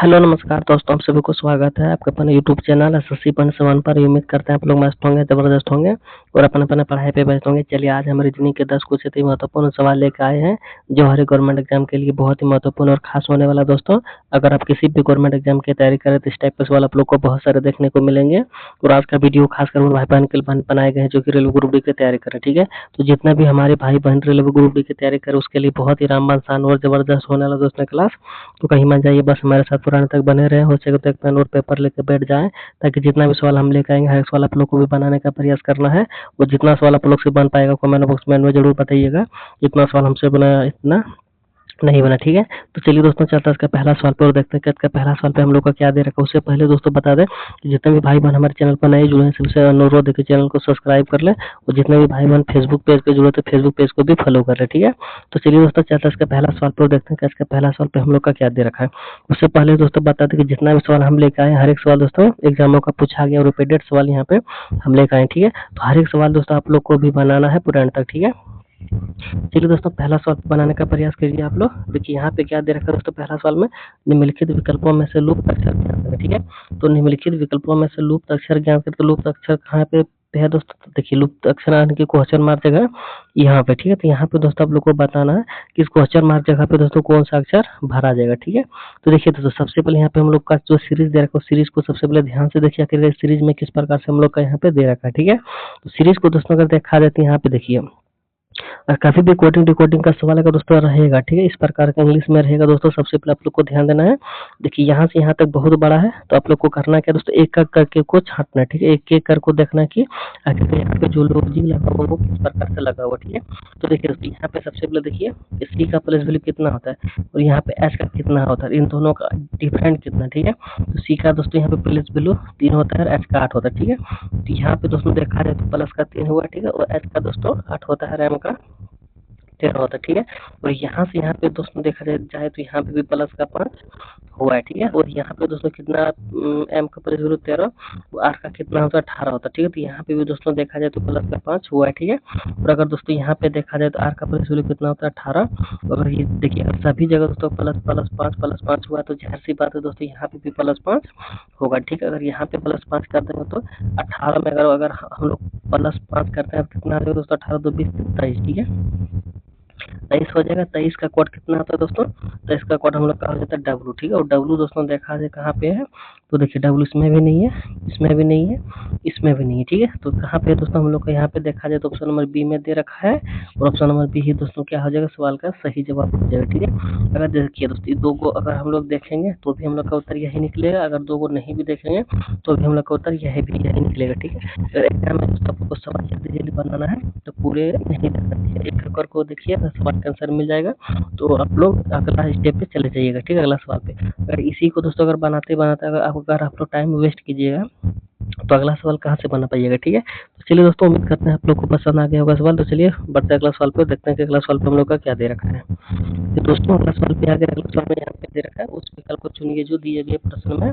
Hello नमस्कार दोस्तों, आप सभी को स्वागत है आपके अपने यूट्यूब चैनल एसएससी पॉइंट 7 पर। उम्मीद करते हैं आप लोग मस्त होंगे, जबरदस्त होंगे और अपने अपने पढ़ाई पे व्यस्त होंगे। चलिए आज हम रीजनिंग के 10 कुछ अति महत्वपूर्ण सवाल लेकर आए हैं जो हर गवर्नमेंट एग्जाम के लिए बहुत ही महत्वपूर्ण और खास होने वाला। दोस्तों अगर आप किसी भी गवर्नमेंट एग्जाम की तैयारी करें तो इस टाइप के सवाल आप लोग को बहुत सारे देखने को मिलेंगे। और आज का वीडियो खासकर उन भाई बहन के लिए बनाए गए हैं जो कि रेलवे ग्रुप डी की तैयारी करें। ठीक है, तो जितना भी हमारे भाई बहन रेलवे ग्रुप डी की तैयारी करें उसके लिए बहुत ही रामबान शान और जबरदस्त होने वाला दोस्तों क्लास। तो कहीं मत जाइए, बस हमारे साथ पुराने तक बने रहे। हो सके तो एक पेन और पेपर लेकर बैठ जाएं ताकि जितना भी सवाल हम लेकर आएंगे हर एक सवाल आप लोग को भी बनाने का प्रयास करना है। और जितना सवाल आप लोग से बन पाएगा कमेंट बॉक्स में जरूर बताइएगा। जितना सवाल हमसे बनाया इतना नहीं बना। ठीक है, तो चलिए दोस्तों चलता है इसका पहला सवाल पर और देखते हैं कि इसका पहला सवाल पे हम लोग का क्या दे रखा है। उससे पहले दोस्तों बता दें कि जितने भी भाई बहन हमारे चैनल पर नए जुड़े हैं सबसे अनुरोध है कि चैनल को सब्सक्राइब कर लें और जितने भी भाई बहन फेसबुक पेज पे जुड़े तो फेसबुक पेज को भी फॉलो कर लें। ठीक है, तो चलिए दोस्तों चलता है इसका पहला सवाल पर देखते हैं कि इसका पहला सवाल पे हम लोग का क्या दे रखा है। उससे पहले दोस्तों बता दें कि जितना भी सवाल हम लेकर आए हर एक सवाल दोस्तों एग्जामों का पूछा गया और रिपीटेड सवाल यहाँ पे हम लेकर आए। ठीक है, तो हर एक सवाल दोस्तों आप लोग को भी बनाना है पूरे अंत तक। ठीक है, चलिए दोस्तों पहला सवाल बनाने का प्रयास करिए आप लोग। देखिए यहाँ पे क्या दे रखा है दोस्तों, पहला सवाल में निम्नलिखित विकल्पों में से लुप्त अक्षर ज्ञात करें। ठीक है, तो निम्नलिखित विकल्पों में से लुप्त अक्षर ज्ञात करें। तो लुप्त अक्षर कहाँ पे है दोस्तों, तो देखिए लुप्त अक्षर आने की क्वेश्चन मार्क जगह यहाँ पे। ठीक है, तो यहाँ पे दोस्तों आप लोग को बताना है कि इस क्वेश्चन मार्क जगह पे दोस्तों कौन सा अक्षर भरा जाएगा। ठीक है, तो देखिए दोस्तों सबसे पहले यहाँ पे हम लोग का जो सीरीज दे रखा है सीरीज को सबसे पहले ध्यान से देखिए आखिर सीरीज में किस प्रकार से हम लोग का यहाँ पे दे रखा है। ठीक है, तो सीरीज को दोस्तों अगर देखा जाए तो यहाँ पे देखिए और काफी भी कोडिंग डिकोडिंग का सवाल अगर दोस्तों रहेगा। ठीक है, इस प्रकार का इंग्लिश में रहेगा दोस्तों। सबसे पहले आप लोग को ध्यान देना है, देखिए यहाँ से यहाँ तक बहुत बड़ा है तो आप लोग को करना क्या दोस्तों, एक एक करके को छांटना है। ठीक है, एक एक कर को देखना कि आखिर यहाँ पे जो लॉजिक लगा हुआ वो किस प्रकार से लगा हुआ। ठीक है, तो देखिए दोस्तों यहाँ पे सबसे पहले देखिए सी का प्लेस वैल्यू कितना होता है और यहाँ पे एच का कितना होता है, इन दोनों का डिफरेंट कितना। ठीक है, तो सी का दोस्तों यहाँ पे प्लेस वैल्यू 3 होता है और एच का 8 होता है। ठीक है, तो यहाँ पे दोस्तों देखा जाए तो प्लस का 3 हुआ। ठीक है, और एच का दोस्तों 8 होता है, रैम का 13 होता है। ठीक है, और यहाँ से यहाँ पे दोस्तों देखा जाए तो यहाँ पे भी प्लस का 5 हुआ है। ठीक है, और यहाँ पे दोस्तों कितना एम का प्लस 13 आर का कितना होता है 18 होता है। ठीक है, तो यहाँ पे भी दोस्तों देखा जाए तो प्लस का 5 हुआ है। ठीक है, और अगर दोस्तों यहाँ पे देखा जाए तो आर का प्लस वैल्यू कितना होता है 18। अगर ये देखिए अगर सभी जगह दोस्तों प्लस पाँच हुआ तो जाहिर सी बात है दोस्तों यहाँ पे भी +5 होगा। ठीक है, अगर यहाँ पे +5 कर देंगे तो 18 में अगर हम लोग +5 करते हैं कितना आ जाएगा दोस्तों, 18 2 20 23। ठीक है, 23 हो जाएगा। 23 का कोड कितना आता है दोस्तों, 23 का कोड हम लोग का हो जाता है डब्लू। ठीक है, और डब्लू दोस्तों देखा जाए कहाँ पे है, तो देखिए डब्लू इसमें भी नहीं है, इसमें भी नहीं है, इसमें भी नहीं है। ठीक है, तो कहाँ पे दोस्तों हम लोग का यहाँ पे देखा जाए तो ऑप्शन नंबर बी में दे रखा है और ऑप्शन नंबर बी ही दोस्तों क्या हो जाएगा, सवाल का सही जवाब हो जाएगा। ठीक है, अगर देखिए दोस्तों दो को अगर हम लोग देखेंगे तो भी हम लोग का उत्तर यही निकलेगा, अगर दो को नहीं भी देखेंगे तो भी हम लोग का उत्तर यही निकलेगा। ठीक है, अगर एग्जाम में दोस्तों आपको सवाल जल्दी जल्दी बनाना है तो पूरे नहीं देखना चाहिए, एक एक को देखिए सवाल का आंसर मिल जाएगा तो आप लोग अगला स्टेप पे चले जाइएगा। ठीक है, अगला सवाल पे अगर इसी को दोस्तों अगर बनाते बनाते अगर आप लोग टाइम वेस्ट कीजिएगा तो अगला सवाल कहाँ से बना पाइएगा। ठीक है, तो चलिए दोस्तों उम्मीद करते हैं आप लोग को पसंद आ गया होगा सवाल। तो चलिए बढ़ते अगला सवाल पे देखते हैं कि अगला सवाल पे हम लोग का क्या दे रखा है। तो दोस्तों अगला सवाल पे आ गया, अगला सवाल में यहाँ पे दे रखा है उस विकल्प को चुनिए जो दिए गए प्रश्न में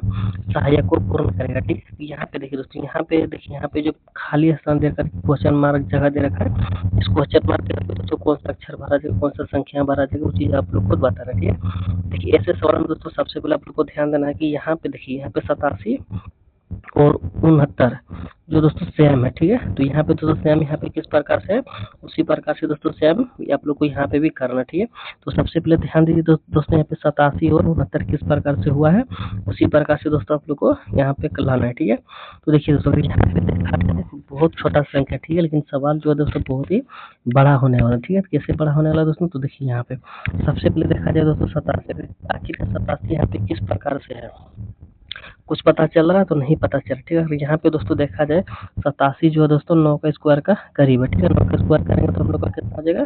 सहायक को पूर्ण करेगा। ठीक है, यहाँ पे देखिए दोस्तों यहाँ पे देखिए यहाँ पे जो खाली स्थान देकर क्वेश्चन मार्क जगह दे रखा है, इस क्वेश्चन मार्क के दोस्तों कौन सा अक्षर भरा जाएगा, कौन सा संख्या भरा जाएगा वो चीज आप लोग खुद बता रहे हैं। ठीक है, देखिए ऐसे सवाल में दोस्तों सबसे पहले आप लोग को ध्यान देना है कि यहाँ पे देखिए यहाँ पे 87 और 69 जो दोस्तों सेम है। ठीक है, तो यहाँ पे दोस्तों सेम यहाँ पे किस प्रकार से है उसी प्रकार से दोस्तों सेम आप लोग को यहाँ पे भी करना। ठीक है, तो सबसे पहले ध्यान दीजिए दोस्तों यहाँ पे 87 और 69 किस प्रकार से हुआ है उसी प्रकार से दोस्तों आप लोग को यहाँ पे लाना है। ठीक है, तो देखिए दोस्तों यहाँ पे देखा बहुत छोटा संख्या। ठीक है, लेकिन सवाल जो है दोस्तों बहुत ही बड़ा होने वाला। ठीक है, कैसे बड़ा होने वाला दोस्तों, तो देखिए यहाँ पे सबसे पहले देखा जाए दोस्तों 87 आखिर का 87 यहाँ पे किस प्रकार से है कुछ पता चल रहा है तो नहीं पता चल। ठीक है, यहाँ पे दोस्तों देखा जाए 87 जो है दोस्तों 9 का स्क्वायर का करीब है। ठीक है, 9 का स्क्वायर करेंगे तो हम लोग का कितना हो जाएगा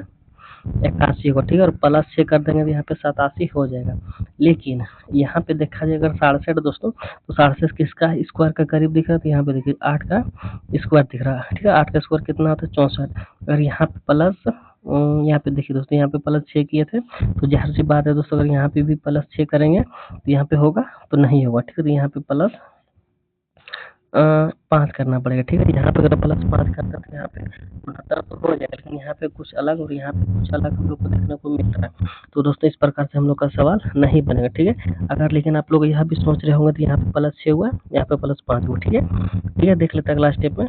81 को। ठीक है, और +6 कर देंगे तो यहाँ पे 87 हो जाएगा। लेकिन यहाँ पे देखा जाए अगर 67 दोस्तों तो 67 किसका स्क्वायर का करीब दिख रहा है, तो यहाँ पे देखिए 8 का स्क्वायर दिख रहा है। ठीक है, 8 का स्क्वायर कितना होता है 64। अगर यहाँ पे प्लस यहाँ पे देखिए दोस्तों यहाँ पे +6 किए थे तो जाहिर सी बात है दोस्तों अगर यहाँ पे भी +6 करेंगे तो यहाँ पे होगा तो नहीं होगा। ठीक है, तो यहाँ पे प्लस 5 करना पड़ेगा, ठीक है। यहाँ पे अगर +5 करते हैं तो यहाँ पे 69 तो हो जाएगा, लेकिन यहाँ पे कुछ अलग और यहाँ पे कुछ अलग हम लोग को देखने को मिल रहा है। तो दोस्तों इस प्रकार से हम लोग का सवाल नहीं बनेगा, ठीक है। अगर लेकिन आप लोग यह भी सोच रहे होंगे तो यहाँ पे +6 हुआ, यहाँ पे +5 हुआ, ठीक है। ठीक है, देख लेते हैं अगला स्टेप में।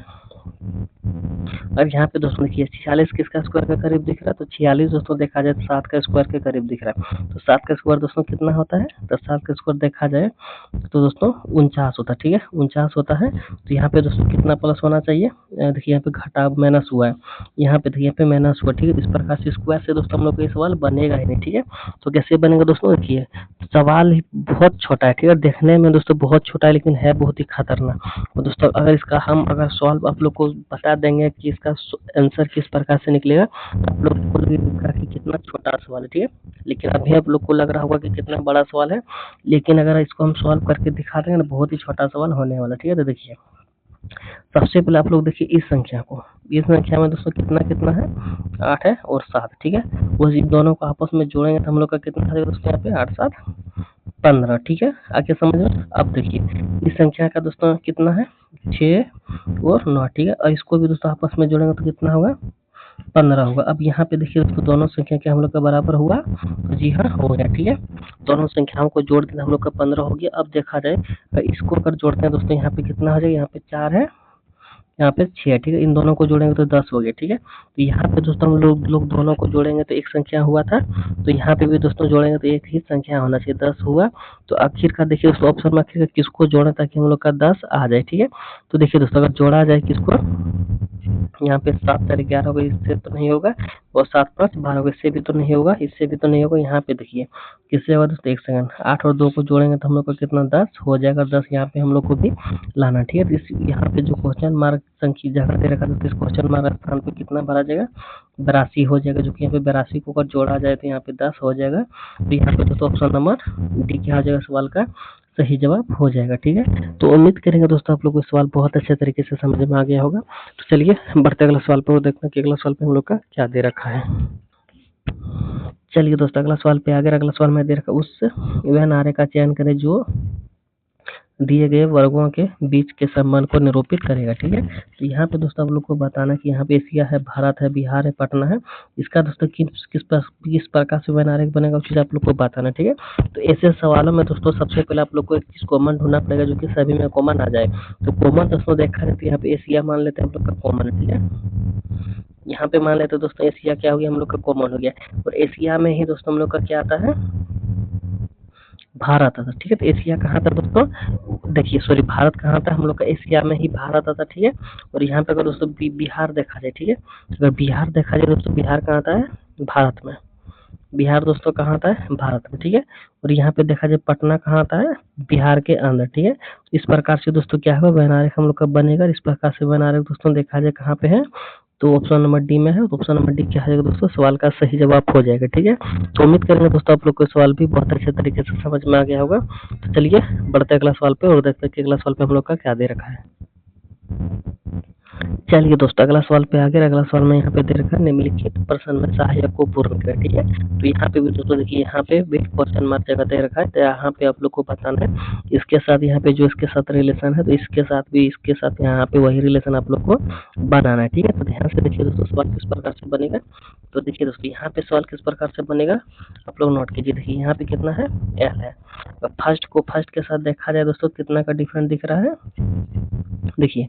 और यहाँ पे दोस्तों देखिए 46 किसका स्क्वायर के करीब दिख रहा है, तो 46 दोस्तों देखा जाए तो 7 का स्क्वायर के करीब दिख रहा है। तो 7 का स्क्वायर दोस्तों कितना होता है, तो 7 का स्क्वायर देखा जाए तो दोस्तों 49 होता है, ठीक है, 49 होता है। तो यहाँ पे दोस्तों कितना प्लस होना चाहिए, देखिए यहाँ पे घटा माइनस हुआ है, यहाँ पे देखिए यहाँ पे माइनस हुआ, ठीक है। इस प्रकार से स्क्वायर से दोस्तों हम लोग का ये सवाल बनेगा ही नहीं, ठीक है। तो कैसे बनेगा दोस्तों, देखिए सवाल ही बहुत छोटा है, ठीक है, देखने में दोस्तों बहुत छोटा है लेकिन है बहुत ही खतरनाक। और दोस्तों अगर इसका हम अगर सॉल्व आप लोग को बता देंगे कि इसका आंसर किस प्रकार से निकलेगा, तो आप लोग को लगेगा कि कितना छोटा सवाल है, ठीक है। लेकिन अभी आप लोग को लग रहा होगा कि कितना बड़ा सवाल है, लेकिन अगर इसको हम सॉल्व करके दिखा देंगे ना, बहुत ही छोटा सवाल होने वाला, ठीक है। तो देखिए सबसे पहले आप लोग देखिए इस संख्या को, इस संख्या में दोस्तों कितना कितना है, 8 है और 7, ठीक है। वो इन दोनों को आपस में जोड़ेंगे तो हम लोग का कितना आ जाएगा दोस्तों, यहाँ पे 8 7 15, ठीक है। आगे समझ में। अब देखिए इस संख्या का दोस्तों कितना है, 6 और 9, ठीक है। और इसको भी दोस्तों आपस में जोड़ेंगे तो कितना होगा, 15 होगा। अब यहाँ पे देखिए दोस्तों दोनों संख्या क्या हम लोग का बराबर हुआ, तो जी हाँ हो गया, ठीक है। दोनों संख्याओं को जोड़ दें हम लोग का 15 हो गया। अब देखा जाए इसको अगर जोड़ते हैं दोस्तों, यहाँ पे कितना हो जाएगा, यहाँ पे 4 है, यहाँ पे 6 है, ठीक है। इन दोनों को जोड़ेंगे तो 10 हो गया, ठीक है। तो यहाँ पे दोस्तों हम लोग दोनों को जोड़ेंगे तो एक संख्या हुआ था, तो यहाँ पे भी दोस्तों जोड़ेंगे तो एक ही संख्या होना चाहिए, 10 हुआ। तो आखिरकार देखिए दोस्तों ऑप्शन में आखिर किसको जोड़े ताकि हम लोग का 10 आ जाए, ठीक है। तो देखिए दोस्तों अगर जोड़ा जाए किसको, यहाँ पे 7 4 11 होगा, इससे तो नहीं होगा, और 7 5 12 होगा, इससे भी तो नहीं होगा, इससे भी तो नहीं होगा। यहाँ पे देखिए किससे होगा दोस्तों, 1 सेकंड, 8 और 2 को जोड़ेंगे तो हम लोग को कितना 10 हो जाएगा, 10 यहाँ पे हम लोग को भी लाना, ठीक है। तो इस यहाँ पे जो क्वेश्चन मार्क संख्या जगह दे रखा था, इस क्वेश्चन मार्क स्थान पे कितना भरा जाएगा, 82 हो जाएगा, जो कि यहाँ पे 82 को अगर जोड़ा जाए तो यहाँ पे 10 हो जाएगा। तो यहाँ पे दोस्तों ऑप्शन नंबर डी क्या हो जाएगा, सवाल का सही जवाब हो जाएगा, ठीक है। तो उम्मीद करेंगे दोस्तों आप लोग को सवाल बहुत अच्छे तरीके से समझ में आ गया होगा। तो चलिए बढ़ते अगला सवाल पर और देखते हैं कि अगला सवाल पे हम लोग का क्या दे रखा है। चलिए दोस्तों अगला सवाल पे आगे, अगला सवाल में दे रखा उस वह नारे का चयन करें जो दिए गए वर्गों के बीच के संबंध को निरूपित करेगा, ठीक है। तो यहाँ पे दोस्तों आप लोग को बताना कि यहाँ पे एशिया है, भारत है, बिहार है, पटना है, इसका दोस्तों किस प्रकार से वह नारे बनेगा उस चीज आप लोग को बताना, ठीक है। तो ऐसे सवालों में दोस्तों सबसे पहले आप लोग को एक चीज कॉमन ढूंढना पड़ेगा जो कि सभी में कॉमन आ जाए। तो कॉमन दोस्तों देखा जाए तो यहाँ पे एशिया मान लेते हैं हम लोग का कॉमन, ठीक है। यहाँ पे मान लेते हैं दोस्तों एशिया क्या हो गया, हम लोग का कॉमन हो गया, और एशिया में ही दोस्तों हम लोग का क्या आता है, भारत आता, ठीक है। तो एशिया कहाँ था दोस्तों, देखिए सॉरी भारत कहाँ था, हम लोग का एशिया में ही भारत आता, ठीक है। और यहाँ पे अगर दोस्तों बिहार देखा जाए, ठीक है, अगर बिहार देखा जाए दोस्तों, बिहार कहाँ आता है, भारत में, बिहार दोस्तों कहाँ आता है, भारत में, ठीक है। और यहाँ पे देखा जाए पटना कहाँ आता है, बिहार के अंदर, ठीक है। इस प्रकार से दोस्तों क्या होगा, वैनारिक हम लोग का बनेगा। इस प्रकार से वैनारिक दोस्तों देखा जाए कहाँ पे है, तो ऑप्शन नंबर डी में है। तो ऑप्शन नंबर डी क्या हो जाएगा दोस्तों, सवाल का सही जवाब हो जाएगा, ठीक है। तो उम्मीद करेंगे दोस्तों आप लोग को सवाल भी बहुत अच्छे तरीके से समझ में आ गया होगा। तो चलिए बढ़ते अगला सवाल पे और देखते हैं कि अगला सवाल पे हम लोग का क्या दे रखा है। चलिए दोस्तों अगला सवाल पे आगे, अगला सवाल में यहाँ पे दे रखा है निम्नलिखित प्रश्न में सहायक को पूर्ण करें, ठीक है। तो यहाँ पे भी दोस्तों देखिए यहाँ पे भी क्वेश्चन मार्क जगह दे रखा है, तो यहाँ पे आप लोग को बताना है इसके साथ यहाँ पे जो इसके साथ रिलेशन है, तो इसके साथ भी इसके साथ यहाँ पे वही रिलेशन आप लोग को बनाना है, ठीक है। तो ध्यान से देखिए दोस्तों सवाल किस प्रकार से बनेगा। तो देखिए दोस्तों यहाँ पे सवाल किस प्रकार से बनेगा आप लोग नोट कीजिए। देखिए यहाँ पे कितना है, एल है, फर्स्ट को फर्स्ट के साथ देखा जाए दोस्तों कितना का डिफरेंस दिख रहा है, देखिए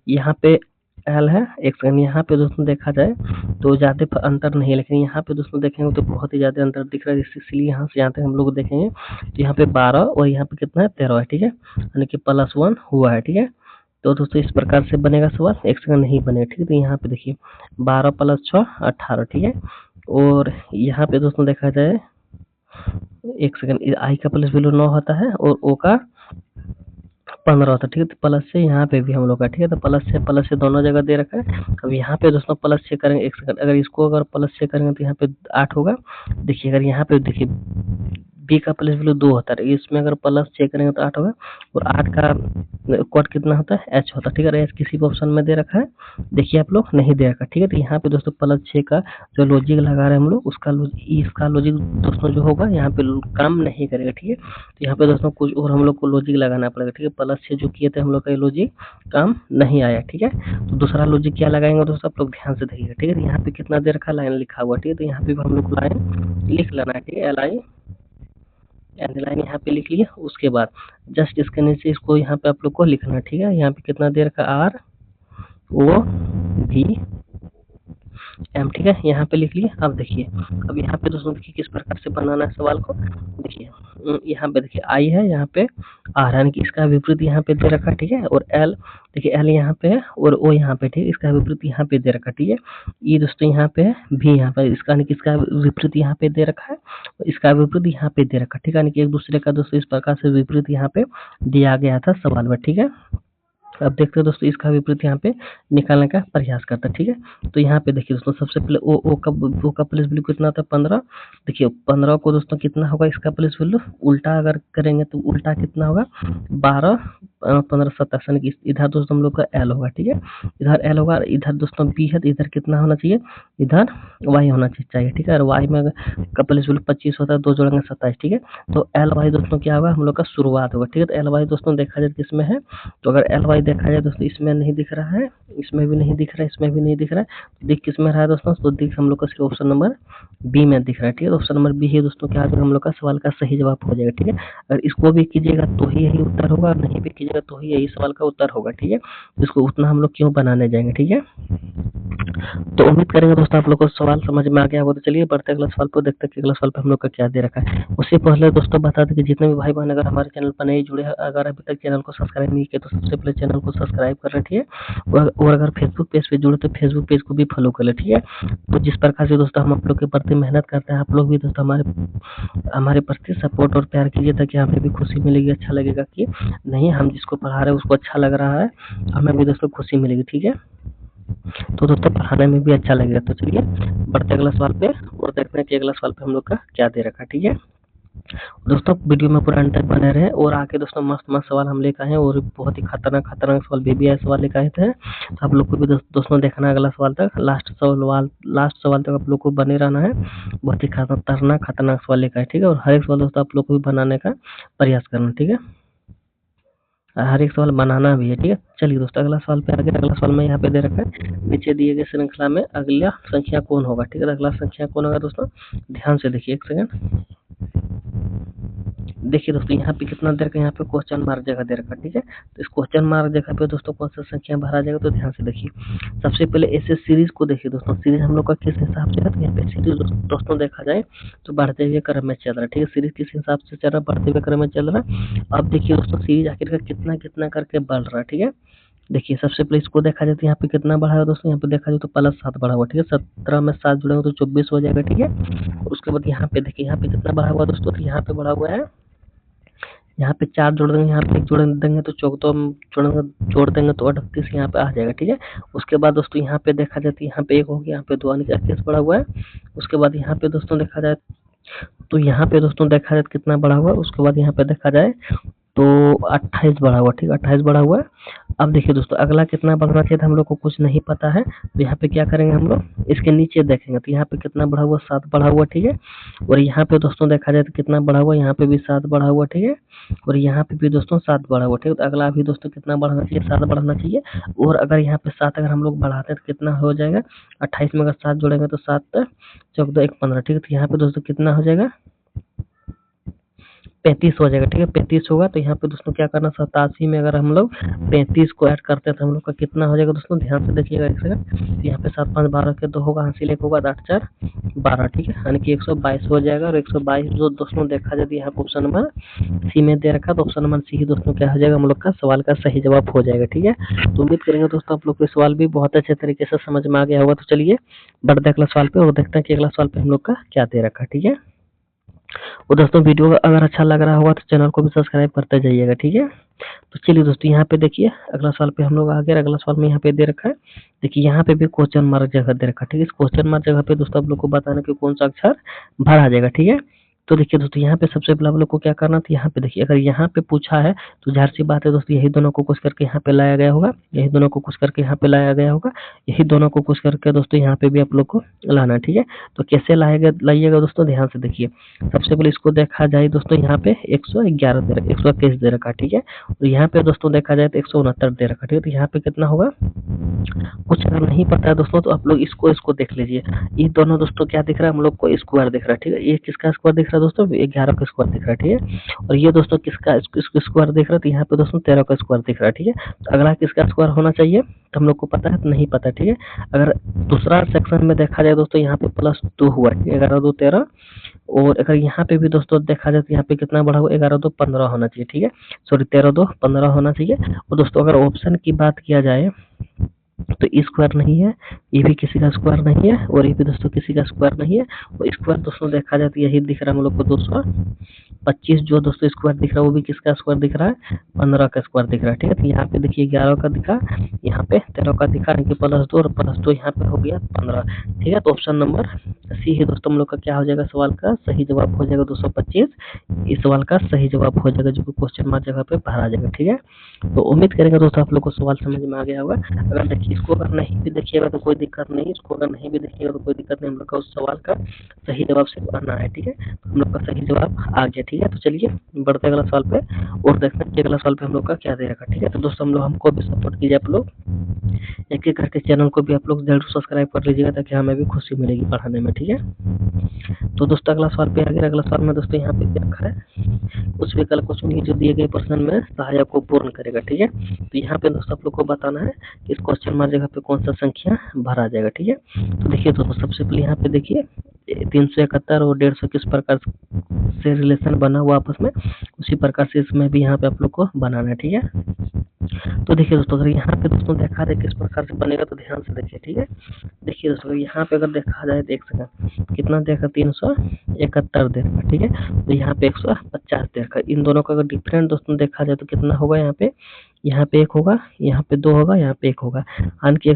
यहाँ पे एल है, एक सेकंड, यहाँ पे दोस्तों देखा जाए तो ज्यादा अंतर नहीं है, लेकिन यहाँ पे दोस्तों देखेंगे तो बहुत ही ज्यादा अंतर दिख रहा है, इसलिए यहाँ से यहाँ तक हम लोग देखेंगे तो यहाँ पे 12 और यहाँ पे कितना है 13 है, ठीक है, यानी कि +1 हुआ है, ठीक है। तो दोस्तों इस प्रकार से बनेगा सवाल, एक सेकंड नहीं बनेगा, ठीक है। तो यहाँ पे देखिए 12 + 6 18, ठीक है। और यहाँ पे दोस्तों देखा जाए एक सेकंड, आई का प्लस वैल्यू 9 होता है और ओ का 15 होता है, ठीक है। तो प्लस से यहाँ पे भी हम लोग का, ठीक है, तो प्लस से दोनों जगह दे रखा है। अब यहाँ पे दोस्तों प्लस से करेंगे, एक सेकंड, अगर इसको अगर प्लस से करेंगे तो यहाँ पे 8 होगा। देखिए अगर यहाँ पे देखिए बी का प्लेस वैल्यू 2 होता है, इसमें अगर प्लस 6 करेंगे तो 8 होगा, और 8 का कोड कितना होता है, एच होता है, ठीक है। एच किसी भी ऑप्शन में दे रखा है, देखिए आप लोग नहीं दे रखा, ठीक है। तो यहाँ पे दोस्तों प्लस 6 का जो लॉजिक लगा रहे हैं हम लोग, उसका इसका लॉजिक दोस्तों जो होगा यहाँ पे काम नहीं करेगा, ठीक है। तो यहाँ पे दोस्तों कुछ और हम लोग को लॉजिक लगाना पड़ेगा, ठीक है। प्लस 6 जो किए थे हम लोग का लॉजिक काम नहीं आया, ठीक है। तो दूसरा लॉजिक क्या लगाएंगे दोस्तों, आप लोग ध्यान से देखिएगा, ठीक है। तो यहाँ पे कितना दे रखा, लाइन लिखा हुआ, ठीक है। तो यहाँ पे हम लोग को लाइन लिख लेना है, ठीक है। लाइन यहाँ पे लिख लिया, उसके बाद जस्ट इसके नीचे इसको यहाँ पे आप लोग को लिखना है, ठीक है। यहाँ पे कितना दे रखा, आर ओ भी एम, ठीक है। यहाँ पे लिख लिए। अब देखिए, अब यहाँ पे दोस्तों देखिए किस प्रकार से बनाना है सवाल को, देखिए यहाँ पे देखिए आई है, यहाँ पे आर यानी कि इसका विपरीत यहाँ पे दे रखा, ठीक है। और एल, देखिए एल यहाँ पे है और ओ यहाँ पे, ठीक है। इसका विपरीत यहाँ पे दे रखा, ठीक है। ये दोस्तों यहाँ पे है, भी यहाँ पे, इसका यानी कि इसका विपरीत यहाँ पे दे रखा है, इसका विपरीत यहाँ पे दे रखा, ठीक है। यानी कि एक दूसरे का दोस्तों इस प्रकार से विपरीत यहाँ पे दिया गया था सवाल में, ठीक है। अब देखते हैं दोस्तों, इसका विपरीत यहाँ पे निकालने का प्रयास करते हैं, ठीक है। तो यहाँ पे देखिए दोस्तों, सबसे पहले ओ का प्लेस वैल्यू कितना होता है, 15। देखिए 15 को दोस्तों कितना होगा इसका प्लेस वैल्यू, उल्टा अगर करेंगे तो उल्टा कितना होगा, 12 15 27, यानी कि इधर दोस्तों हम लोग का एल होगा, ठीक है। इधर एल होगा, इधर दोस्तों बी है, तो इधर कितना होना चाहिए, इधर वाई होना चाहिए, ठीक है। और वाई में का प्लेस वैल्यू 25 होता है, 2 जोड़ेंगे 27, ठीक है। तो एल वाई दोस्तों क्या होगा, हम लोग का शुरुआत होगा, ठीक है। तो एल वाई दोस्तों देखा जाए किसमें है, तो अगर एल वाई देखा जाए दोस्तों, इसमें नहीं दिख रहा है, इसमें भी नहीं दिख रहा है, इसमें भी नहीं दिख रहा है, तो दिख किस में रहा है दोस्तों, तो दिख हम लोग का ऑप्शन नंबर बी में दिख रहा है, ठीक है। ऑप्शन नंबर बी ही दोस्तों क्या हम लोग का सवाल का सही जवाब हो जाएगा, ठीक है। अगर इसको भी कीजिएगा तो ही यही उत्तर होगा, और नहीं भी कीजिएगा तो ही यही सवाल का उत्तर होगा, ठीक है। इसको उतना हम लोग क्यों बनाने जाएंगे, ठीक है। तो उम्मीद करेंगे दोस्तों आप लोग को सवाल समझ में आ गया होगा। तो चलिए बढ़ते अगला सवाल पर, देखते हैं कि अगला सवाल पे हम लोग का क्या दे रखा है। उससे पहले दोस्तों बता दें कि जितने भी भाई बहन अगर हमारे चैनल पर नहीं जुड़े हैं, अगर अभी तक चैनल को सब्सक्राइब नहीं किया तो सबसे पहले चैनल को सब्सक्राइब कर रखिए, और अगर फेसबुक पेज पे जुड़े तो फेसबुक पेज को भी फॉलो कर ले, ठीक है। तो जिस प्रकार से दोस्तों हम आप लोग के प्रति मेहनत करते हैं, आप लोग भी दोस्तों हमारे प्रति सपोर्ट और प्यार कीजिए, ताकि हमें भी खुशी मिलेगी, अच्छा लगेगा कि नहीं हम जिसको पढ़ा रहे हैं उसको अच्छा लग रहा है, हमें भी दोस्तों खुशी मिलेगी, ठीक है। तो दोस्तों पढ़ाने में भी अच्छा लगेगा। तो चलिए बढ़ते अगला सवाल पे और देखते हैं कि अगला सवाल पे हम लोग का क्या दे रखा है, ठीक है। दोस्तों वीडियो में पूरा अंत तक बने रहे, और आके दोस्तों मस्त मस्त सवाल हम लेकर आए हैं, और बहुत ही खतरनाक सवाल बेबी आए सवाल लेकर आए थे। तो आप लोग को भी दोस्तों देखना है अगला सवाल तक, लास्ट सवाल तक आप लोग को बने रहना है। बहुत ही खतरनाक सवाल लेकर आए, ठीक है। और हर एक सवाल दोस्तों आप लोग को भी बनाने का प्रयास करना, ठीक है। हर एक सवाल बनाना भी है, ठीक है। चलिए दोस्तों अगला सवाल पे आगे, अगला सवाल में यहाँ पे दे रखा है, नीचे दिए गए श्रृंखला में अगला संख्या कौन होगा, ठीक है। अगला संख्या कौन होगा दोस्तों, ध्यान से देखिए, एक सेकंड। देखिए दोस्तों यहाँ पे कितना दे रखा है, यहाँ पे क्वेश्चन मार्क जगह दे रखा है, ठीक है। तो इस क्वेश्चन मार्क जगह पे दोस्तों कौन सा संख्या भरा जाएगा, तो ध्यान से देखिए। सबसे पहले ऐसे सीरीज को देखिए दोस्तों, सीरीज हम लोग का किस हिसाब से है, तो यहाँ पे सीरीज दोस्तों देखा जाए तो बढ़ते हुए क्रम में चल रहा है, ठीक है। सीरीज किस हिसाब से चल रहा है, बढ़ते हुए क्रम में चल रहा है। अब देखिए दोस्तों सीरीज आखिरकार कितना कितना करके बढ़ रहा है, ठीक है। देखिए सबसे पहले इसको देखा जाए तो यहाँ पे कितना बढ़ा है दोस्तों, यहाँ पे देखा जाए तो +7 बढ़ा हुआ, ठीक है। 17 में 7 जुड़ेंगे तो 24 हो जाएगा, ठीक है। उसके बाद यहाँ पे देखिए, यहाँ पे कितना बढ़ा हुआ दोस्तों, तो यहाँ पे बढ़ा हुआ है, यहाँ पे 4 जोड़ देंगे, यहाँ पे 1 जोड़ देंगे तो 14 जोड़ देंगे तो 38 यहाँ पे आ जाएगा, ठीक है। उसके बाद दोस्तों यहाँ पे देखा जाए तो यहाँ पे 1 हो गया, यहाँ पे 2 यानी कि 21 बढ़ा हुआ है। उसके बाद यहाँ पे दोस्तों देखा जाए तो यहाँ पे दोस्तों देखा जाए कितना बढ़ा हुआ है। उसके बाद यहाँ पे देखा जाए तो 28 बढ़ा हुआ, ठीक है, 28 बढ़ा हुआ है। अब देखिए दोस्तों अगला कितना बढ़ना चाहिए था, हम लोग को कुछ नहीं पता है, तो यहाँ पे क्या करेंगे हम लोग, इसके नीचे देखेंगे तो यहाँ पे कितना बढ़ा हुआ, 7 बढ़ा हुआ, ठीक है। और यहाँ पे दोस्तों देखा जाए तो कितना बढ़ा हुआ, यहाँ पे भी 7 बढ़ा हुआ, ठीक है। और यहाँ पे भी दोस्तों 7 बढ़ा हुआ, ठीक है। तो अगला भी दोस्तों कितना बढ़ना चाहिए, 7 बढ़ना चाहिए। और अगर यहाँ पे 7 अगर हम लोग बढ़ाते हैं तो कितना हो जाएगा, 28 में अगर 7 जोड़ेंगे तो 7 14 1 15, ठीक है। तो यहाँ पे दोस्तों कितना हो जाएगा, 35 हो जाएगा, ठीक है। 35 होगा तो यहाँ पे दोस्तों क्या करना, 87 में अगर हम लोग 35 को ऐड करते हैं तो हम लोग का कितना हो जाएगा दोस्तों, ध्यान से देखिएगा एक सेकंड। तो यहाँ पे 7 5 12 के 2 होगा, हासिल 1 होगा, 8 4 12, ठीक है। यानी कि 122 हो जाएगा। और 122 जो दोस्तों देखा जाए यहाँ पे ऑप्शन नंबर सी में दे रखा, तो ऑप्शन नंबर सी ही दोस्तों क्या हो जाएगा, हम लोग का सवाल का सही जवाब हो जाएगा, ठीक है। तो उम्मीद करेंगे दोस्तों आप लोग को सवाल भी बहुत अच्छे तरीके से समझ में आ गया होगा। तो चलिए बढ़ते अगला सवाल पे और देखते हैं कि अगला सवाल पे हम लोग का क्या दे रखा, ठीक है। और दोस्तों वीडियो अगर अच्छा लग रहा होगा तो चैनल को भी सब्सक्राइब करते जाइएगा, ठीक है। तो चलिए दोस्तों यहाँ पे देखिए अगला सवाल पे हम लोग आ गए। अगला सवाल में यहाँ पे दे रखा है, देखिए यहाँ पे भी क्वेश्चन मार्क जगह दे रखा है, ठीक है। इस क्वेश्चन मार्क जगह पे दोस्तों आप लोग को बताना कि कौन सा अक्षर भरा जाएगा, ठीक है। तो देखिए दोस्तों यहाँ पे सबसे पहले आप लोग को क्या करना था, यहाँ पे देखिए अगर यहाँ पे पूछा है तो ज़ाहिर सी बात है दोस्तों यही दोनों को कुछ करके यहाँ पे लाया गया होगा, यही दोनों को कुछ करके यहाँ पे लाया गया होगा, यही दोनों को कुछ करके दोस्तों यहाँ पे भी आप लोग को लाना है। ठीक है, तो कैसे लाइएगा दोस्तों, ध्यान से देखिए। सबसे पहले इसको देखा जाए दोस्तों, यहाँ पे 111 दे रखा, 121 दे रखा। ठीक है, और यहाँ पे दोस्तों देखा जाए तो 169 दे रखा। ठीक है, तो यहाँ पे कितना होगा, कुछ अगर नहीं पता है दोस्तों तो आप लोग इसको देख लीजिए। ये दोनों दोस्तों क्या दिख रहा है हम लोग को, स्क्वायर दिख रहा है। ठीक है, ये किसका स्क्वायर दिख रहा है दोस्तों, 11 का स्क्वायर दिख रहा है। ठीक है, और ये दोस्तों किसका स्क्वायर दिख रहा है, तो यहाँ पे दोस्तों 13 का स्क्वायर दिख रहा है। ठीक है, तो अगला किसका स्क्वायर होना चाहिए, तो हम लोग को पता है तो नहीं पता। ठीक है, अगर दूसरा सेक्शन में देखा जाए दोस्तों, यहाँ पे +2 हुआ। 11 2 13, और अगर यहाँ पे भी दोस्तों देखा जाए तो यहाँ पे कितना बढ़ा हुआ, 11 2 15 होना चाहिए। ठीक है, सॉरी 13 2 15 होना चाहिए। और दोस्तों अगर ऑप्शन की बात किया जाए तो स्क्वायर नहीं है, ये भी किसी का स्क्वायर नहीं है, और ये भी दोस्तों किसी का स्क्वायर नहीं है। और स्क्वायर दोस्तों देखा जाए तो यही दिख रहा है हम लोग को 225 जो दोस्तों स्क्वायर दिख रहा है वो भी किसका स्क्वायर दिख रहा है, 15 का स्क्वायर दिख रहा है। ठीक है, तो यहाँ पे देखिए 11 का दिखा, यहाँ पे 13 का दिखा, यानी कि +2 और +2 यहाँ पे हो गया 15। ठीक है, तो ऑप्शन नंबर सी ही दोस्तों हम लोग का क्या हो जाएगा, सवाल का सही जवाब हो जाएगा 225। इस सवाल का सही जवाब हो जाएगा, जो कि क्वेश्चन मार्क जगह पे भरा जाएगा। ठीक है, तो उम्मीद करेंगे दोस्तों आप लोग को सवाल समझ में आ गया होगा। अगर देखिए इसको अगर नहीं भी देखिएगा तो कोई दिक्कत नहीं, इसको अगर नहीं भी देखिएगा तो कोई दिक्कत नहीं, हम लोग का उस सवाल का सही जवाब से आना है। ठीक है, तो हम लोग का सही जवाब आ गया। ठीक है, तो चलिए बढ़ते अगला सवाल पे और देखते हैं कि अगला सवाल पे हम लोग का क्या दे रखा। ठीक है, तो दोस्तों हम लोग हमको भी सपोर्ट कीजिए आप लोग, एक एक करके चैनल को भी आप लोग जरूर सब्सक्राइब कर लीजिएगा, ताकि हमें भी खुशी मिलेगी पढ़ाने में। ठीक है, तो दोस्तों अगला सवाल पे आ गया। अगला सवाल में दोस्तों यहाँ पे क्या रखा है, उस विकल्प को चुनिए जो दिए गए प्रश्न में सहायक को पूर्ण करेगा। ठीक है, तो यहाँ पे दोस्तों आप लोग को बताना है कि इस क्वेश्चन मार्क जगह पे कौन सा संख्या भरा जाएगा। ठीक है, तो देखिए दोस्तों सबसे पहले यहाँ पे देखिए 371 और 150 किस प्रकार से रिलेशन बना हुआ आपस में, उसी प्रकार से इसमें भी यहाँ पे आप लोग को बनाना है। ठीक है, तो देखिए दोस्तों अगर यहाँ पे दोस्तों देखा जाए किस प्रकार से बनेगा, तो ध्यान से देखिए। ठीक है, देखिए दोस्तों यहाँ पे अगर देखा जाए तो एक सेकंड कितना देखा, 371 देखा। ठीक है, तो यहाँ पे 150 देखा। इन दोनों का अगर डिफरेंट दोस्तों देखा जाए तो कितना होगा, यहाँ पे 1 होगा, यहाँ पे 2 होगा, यहाँ पे 1 होगा, यानी कि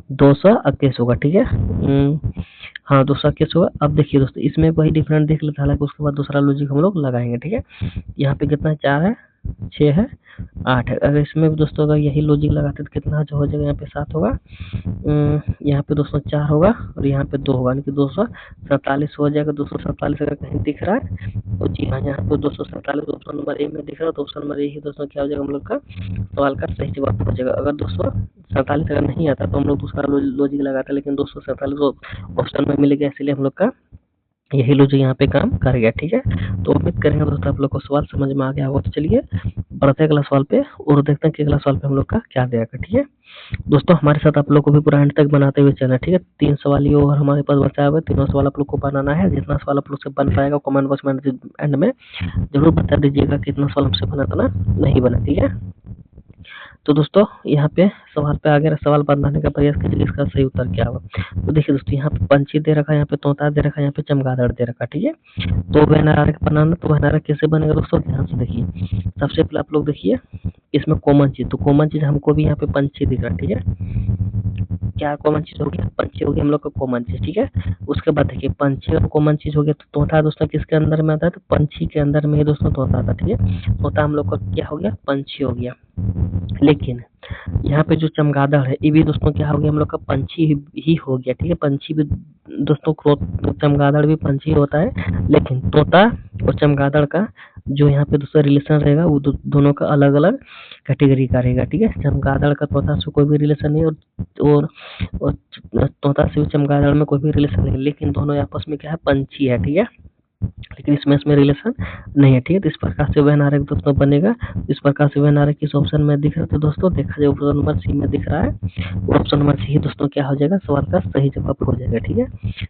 221 होगा। ठीक है, हाँ 221 होगा। अब देखिए दोस्तों इसमें वही डिफरेंट देख लेते हैं, हालांकि उसके बाद दूसरा लॉजिक हम लोग लगाएंगे। ठीक है, यहाँ पे कितना 4 है, 6 है, 8 है। अगर इसमें भी दोस्तों अगर यही लॉजिक लगाते तो कितना जो हो जाएगा, यहाँ पे 7 होगा, यहाँ पे दोस्तों 4 होगा, और यहाँ पे 2 होगा, यानी कि 247 हो जाएगा। 247 अगर कहीं दिख रहा है तो जी हाँ, यहाँ पे 247 ऑप्शन नंबर ए में दिख रहा है, तो ऑप्शन नंबर ए ही दोस्तों क्या हो जाएगा, हम लोग का सवाल का सही जवाब हो जाएगा। अगर 247 अगर नहीं आता तो हम लोग दूसरा लॉजिक लगाते, लेकिन 247 ऑप्शन में मिल गया, इसलिए हम लोग का यही लॉजिक यहाँ पे काम कर गया। ठीक है, तो उम्मीद करेंगे दोस्तों आप लोग को सवाल समझ में आ गया होगा। तो चलिए बढ़ते अगला सवाल पे और देखते हैं कि अगला सवाल पे हम लोग का क्या देगा। ठीक है दोस्तों, हमारे साथ आप लोग को भी पूरा एंड तक बनाते हुए चलना। ठीक है, 3 सवाल ये और हमारे पास बचा हुआ है, तीनों सवाल आप लोग को बनाना है। जितना सवाल आप लोग से बन पाएगा कमेंट बॉक्स में एंड में जरूर बता दीजिएगा कितना सवाल हमसे बना था ना नहीं बना। ठीक है, तो दोस्तों यहाँ पे सवाल पे आगे सवाल बनाने का प्रयास कीजिए, इसका सही उत्तर क्या होगा। तो देखिए दोस्तों यहाँ पे पंछी दे रखा है, यहाँ पे तोता दे रखा है, यहाँ पे चमगादड़ दे रखा है। ठीक है, तो वहनारक बनाना, तो वहनारक कैसे बनेगा दोस्तों, ध्यान से देखिए। सबसे पहले आप लोग देखिए इसमें कॉमन चीज, तो कॉमन चीज हमको भी यहाँ पे पंछी दिख रहा है। ठीक है, क्या कॉमन चीज हो गया, पंछी हो गया हम लोग का कॉमन चीज। ठीक है, उसके बाद देखिए पंछी और कॉमन चीज हो गया, तो तोता दोस्तों किसके अंदर में आता है, तो पंछी के अंदर में ही दोस्तों तोता आता है। ठीक है, तोता हम लोग का क्या हो गया, पंछी हो गया। लेकिन यहाँ पे जो चमगादड़ है ये भी दोस्तों क्या हो गया, हम लोग का पंछी ही हो गया। ठीक है, पंछी भी दोस्तों चमगादड़ भी पंछी होता है, लेकिन तोता और चमगादड़ का जो यहाँ पे दूसरा रिलेशन रहेगा वो दोनों का अलग अलग कैटेगरी का रहेगा। ठीक है, चमगादड़ का तोता से कोई भी रिलेशन नहीं, और तोता से चमगादड़ में कोई भी रिलेशन नहीं, लेकिन दोनों आपस में क्या है, पंछी है। ठीक है, लेकिन इसमें रिलेशन नहीं है। ठीक है, तो इस प्रकार से वह नारक दोस्तों बनेगा। इस प्रकार से वह नारक किस ऑप्शन में दिख रहा है, तो दोस्तों देखा जाए ऑप्शन नंबर सी में दिख रहा है, और ऑप्शन नंबर सी ही दोस्तों क्या हो जाएगा, सवाल का सही जवाब हो जाएगा। ठीक है,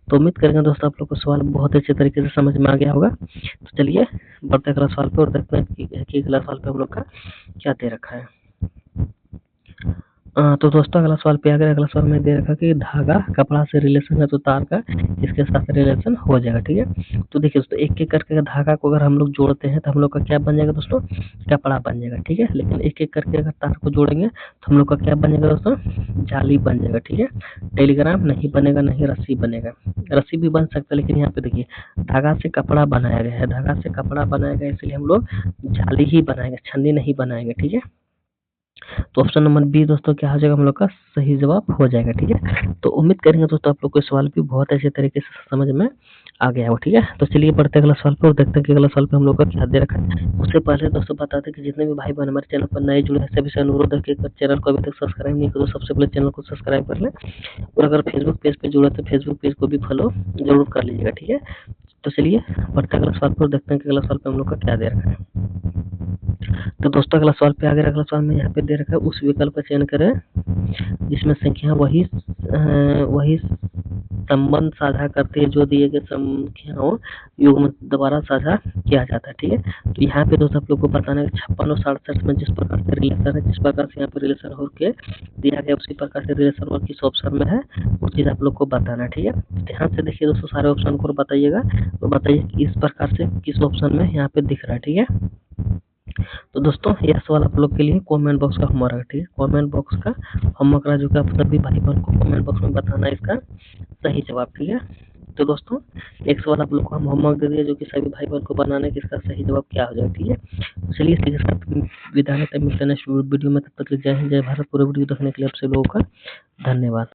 तो उम्मीद करेंगे दोस्तों आप लोग को सवाल बहुत अच्छे तरीके से समझ में आ गया होगा। तो चलिए बढ़ते अगला सवाल पे और देखते हैं कि अगला सवाल पे हम लोग का क्या दे रखा है। तो दोस्तों अगला सवाल पे आ गया। अगला सवाल में दे रखा कि धागा कपड़ा से रिलेशन है तो तार का इसके साथ रिलेशन हो जाएगा। ठीक है, तो देखिए दोस्तों एक एक करके धागा को अगर हम लोग जोड़ते हैं तो हम लोग का क्या बन जाएगा दोस्तों, कपड़ा बन जाएगा। ठीक है, लेकिन एक एक करके अगर तार को जोड़ेंगे तो हम लोग का क्या बनेगा दोस्तों, जाली बन जाएगा। ठीक है, टेलीग्राम नहीं बनेगा, नहीं रस्सी बनेगा। रस्सी भी बन सकता है, लेकिन यहाँ पे देखिए धागा से कपड़ा बनाया गया है, धागा से कपड़ा बनाया गया इसलिए हम लोग जाली ही बनाएंगे, छन्नी नहीं बनाएंगे। ठीक है, तो ऑप्शन नंबर बी दोस्तों क्या हो जाएगा हम लोग का सही जवाब हो जाएगा। ठीक है, तो उम्मीद करेंगे दोस्तों आप लोग को सवाल भी बहुत अच्छे तरीके से समझ में आ गया हो। ठीक है, तो चलिए बढ़ते अगला सवाल पे और देखते हैं कि अगला सवाल पे हम लोग का क्या दे रखा है। उससे पहले दोस्तों बता दें कि जितने भी भाई बहन हमारे चैनल पर नए जुड़े हैं सभी से अनुरोध है कि अगर चैनल को अभी तक सब्सक्राइब नहीं करो तो सबसे पहले चैनल को सब्सक्राइब कर लें, और अगर फेसबुक पेज पे जुड़े तो फेसबुक पेज को भी फॉलो जरूर कर लीजिएगा। ठीक है, तो चलिए बढ़ते अगला सवाल पर देखते हैं कि अगला सवाल पे हम लोग का क्या दे रखा है। तो दोस्तों अगला सवाल पे आ गया। अगला सवाल में यहाँ पे दे रखा है उस विकल्प का चयन करें जिसमें संख्या वही संबंध साझा करती है जो दिए गए संख्याओं युग्म दोबारा साझा किया जाता है। ठीक है, तो यहाँ पे दोस्तों आप लोग को बताना है 56 और 67 में जिस प्रकार से रिलेशन है, जिस प्रकार से यहाँ पे रिलेशन हो के दिया गया उसी प्रकार से रिलेशन और किस ऑप्शन में है वो चीज आप लोग को बताना है। ठीक है, ध्यान से देखिए दोस्तों सारे ऑप्शन को बताइएगा और बताइए कि इस प्रकार से किस ऑप्शन में यहाँ पे दिख रहा है। ठीक है, तो दोस्तों यह सवाल आप लोग के लिए कमेंट बॉक्स का होमवर्क है। ठीक है, कमेंट बॉक्स का होमवर्क रहा जो कि आप सभी भाई बहन को कमेंट बॉक्स में बताना है इसका सही जवाब। ठीक है, तो दोस्तों एक सवाल आप लोग को हम होमवर्क दे दिए जो कि सभी भाई बहन को बनाना है कि इसका सही जवाब क्या हो जाए। ठीक है, चलिए इसी के साथ विदा लेते हैं, मिलते हैं नेक्स्ट वीडियो में। तब तक जय हिंद जय भारत। पूरे वीडियो देखने के लिए आप सभी लोगों का धन्यवाद।